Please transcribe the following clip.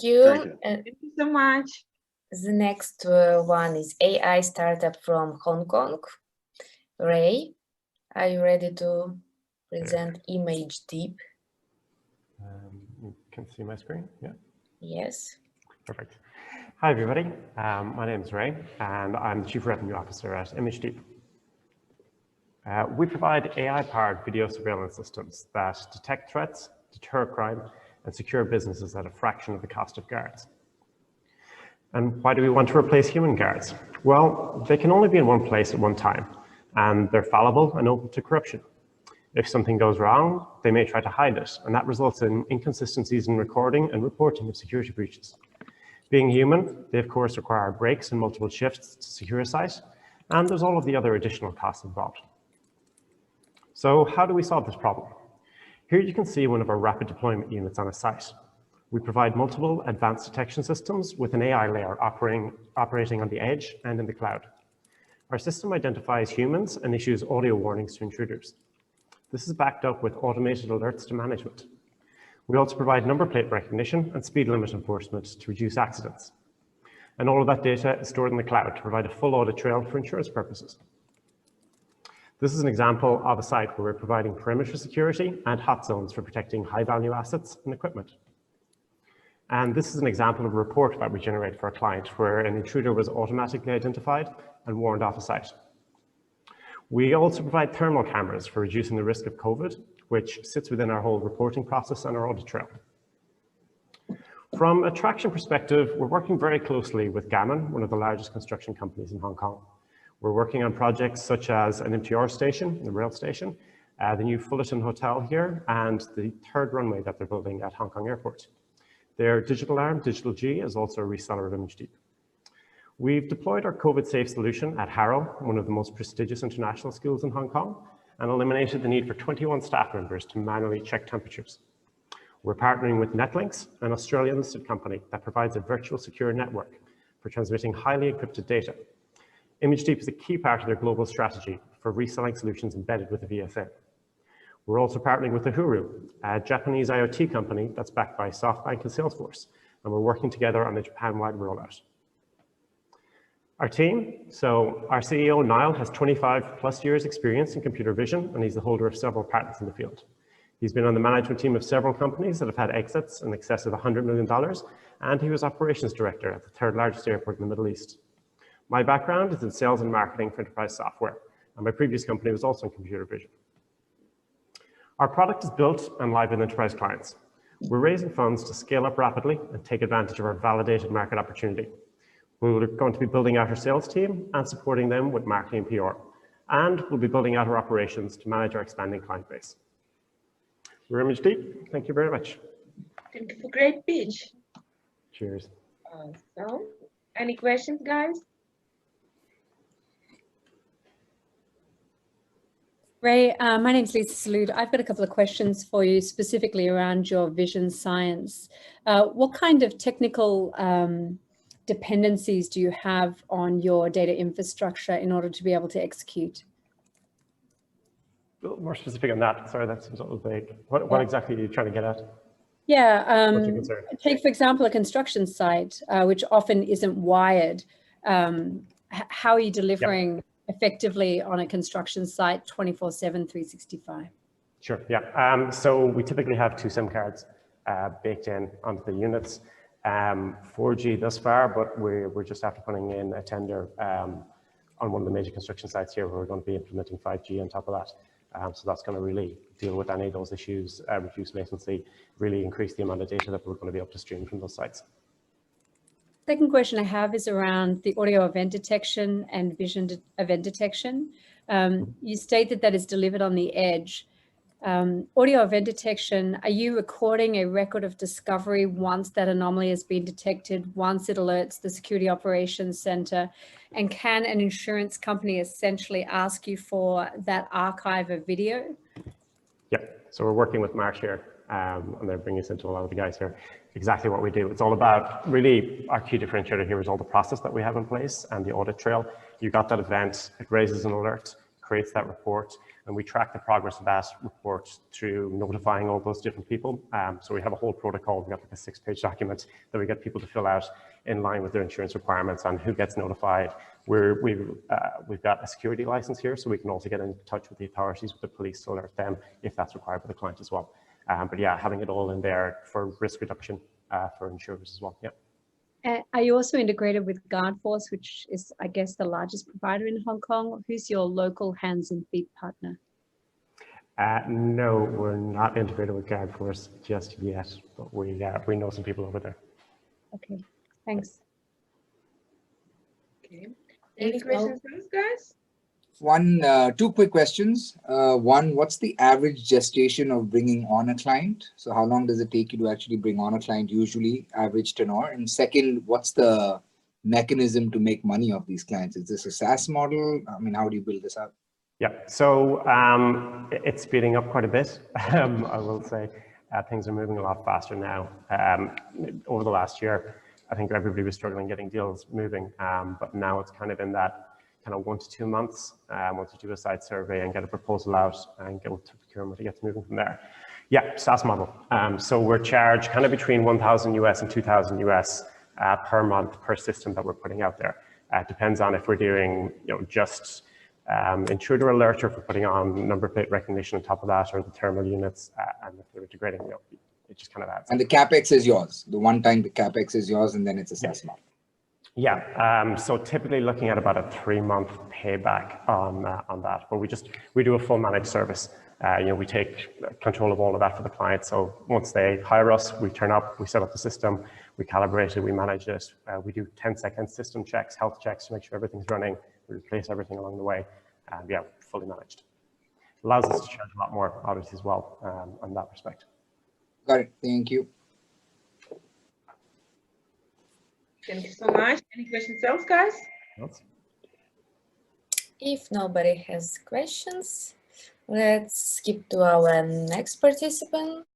you. Thank you. Thank you so much. The next one is AI startup from Hong Kong. Ray, are you ready to present Image Deep? You can see my screen, yeah? Yes. Perfect. Hi, everybody. My name is Ray, and I'm the Chief Revenue Officer at ImageDeep. We provide AI-powered video surveillance systems that detect threats, deter crime, and secure businesses at a fraction of the cost of guards. And why do we want to replace human guards? Well, they can only be in one place at one time, and they're fallible and open to corruption. If something goes wrong, they may try to hide it, and that results in inconsistencies in recording and reporting of security breaches. Being human, they of course require breaks and multiple shifts to secure a site, and there's all of the other additional costs involved. So how do we solve this problem? Here you can see one of our rapid deployment units on a site. We provide multiple advanced detection systems with an AI layer operating on the edge and in the cloud. Our system identifies humans and issues audio warnings to intruders. This is backed up with automated alerts to management. We also provide number plate recognition and speed limit enforcement to reduce accidents. And all of that data is stored in the cloud to provide a full audit trail for insurance purposes. This is an example of a site where we're providing perimeter security and hot zones for protecting high-value assets and equipment. And this is an example of a report that we generate for a client where an intruder was automatically identified and warned off a site. We also provide thermal cameras for reducing the risk of COVID, which sits within our whole reporting process and our audit trail. From a traction perspective, we're working very closely with Gammon, one of the largest construction companies in Hong Kong. We're working on projects such as an MTR station, the rail station, the new Fullerton Hotel here, and the third runway that they're building at Hong Kong Airport. Their digital arm, Digital G, is also a reseller of ImageDeep. We've deployed our COVID-safe solution at Harrow, one of the most prestigious international schools in Hong Kong, and eliminated the need for 21 staff members to manually check temperatures. We're partnering with Netlinks, an Australian-listed company that provides a virtual secure network for transmitting highly encrypted data. ImageDeep is a key part of their global strategy for reselling solutions embedded with the VSA. We're also partnering with Uhuru, a Japanese IoT company that's backed by SoftBank and Salesforce, and we're working together on a Japan-wide rollout. Our team, so our CEO, Niall, has 25 plus years experience in computer vision, and he's the holder of several patents in the field. He's been on the management team of several companies that have had exits in excess of $100 million, and he was operations director at the third largest airport in the Middle East. My background is in sales and marketing for enterprise software, and my previous company was also in computer vision. Our product is built and live with enterprise clients. We're raising funds to scale up rapidly and take advantage of our validated market opportunity. We're going to be building out our sales team and supporting them with marketing and PR. And we'll be building out our operations to manage our expanding client base. We're ImageDeep. Thank you very much. Thank you for great pitch. Cheers. So, any questions, guys? Ray, my name's Lisa Salud. I've got a couple of questions for you specifically around your vision science. What kind of technical dependencies do you have on your data infrastructure in order to be able to execute? A little more specific on that. Sorry, that seems a little vague. What exactly are you trying to get at? Yeah, What's your concern? take, for example, a construction site, which often isn't wired. How are you delivering effectively on a construction site 24/7, 365? Sure, yeah. So we typically have two SIM cards baked in onto the units. 4G thus far, but we're just after putting in a tender on one of the major construction sites here where we're going to be implementing 5G on top of that. So that's going to really deal with any of those issues, reduce latency, really increase the amount of data that we're going to be able to stream from those sites. Second question I have is around the audio event detection and vision event detection. You state that that is delivered on the edge. Audio event detection, are you recording a record of discovery once that anomaly has been detected, once it alerts the Security Operations Center? And can an insurance company essentially ask you for that archive of video? Yeah, so we're working with Marsh here, and they're bringing us into a lot of the guys here. Exactly what we do. It's all about, really, our key differentiator here is all the process that we have in place and the audit trail. You got that event, it raises an alert, creates that report. and we track the progress of that report through notifying all those different people. So we have a whole protocol. We have like a 6-page document that we get people to fill out in line with their insurance requirements and who gets notified. We've got a security license here, so we can also get in touch with the authorities, with the police, to alert them if that's required by the client as well. But yeah, having it all in there for risk reduction for insurers as well. Yeah. Are you also integrated with GuardForce, which is, I guess, the largest provider in Hong Kong? Who's your local hands and feet partner? No, we're not integrated with GuardForce just yet, but we know some people over there. Okay, thanks. Okay. Any questions, guys? Two quick questions. One, what's the average gestation of bringing on a client? So how long does it take you to actually bring on a client, usually average tenure? And second, what's the mechanism to make money of these clients? Is this a SaaS model? I mean, how do you build this up? Yeah, so it's speeding up quite a bit. I will say things are moving a lot faster now. Over the last year, I think everybody was struggling getting deals moving, but now it's kind of in that kind of 1 to 2 months once you do a site survey and get a proposal out and go to procurement, it gets moving from there. Yeah, SaaS model. So we're charged kind of between 1,000 US and 2,000 US per month per system that we're putting out there. It depends on if we're doing, just intruder alert, or if we're putting on number plate recognition on top of that, or the thermal units, and if we're integrating, it just kind of adds. And the CapEx is yours. The one time the CapEx is yours, and then it's a SaaS model. Yeah, so typically looking at about a 3-month payback on that, but we do a full managed service. We take control of all of that for the client. So once they hire us, we turn up, we set up the system, we calibrate it, we manage it. We do 10-second system checks, health checks to make sure everything's running. We replace everything along the way. Yeah, fully managed. Allows us to charge a lot more, obviously, as well, in that respect. Got it. Thank you. Thank you so much. Any questions else, guys? If nobody has questions, let's skip to our next participant.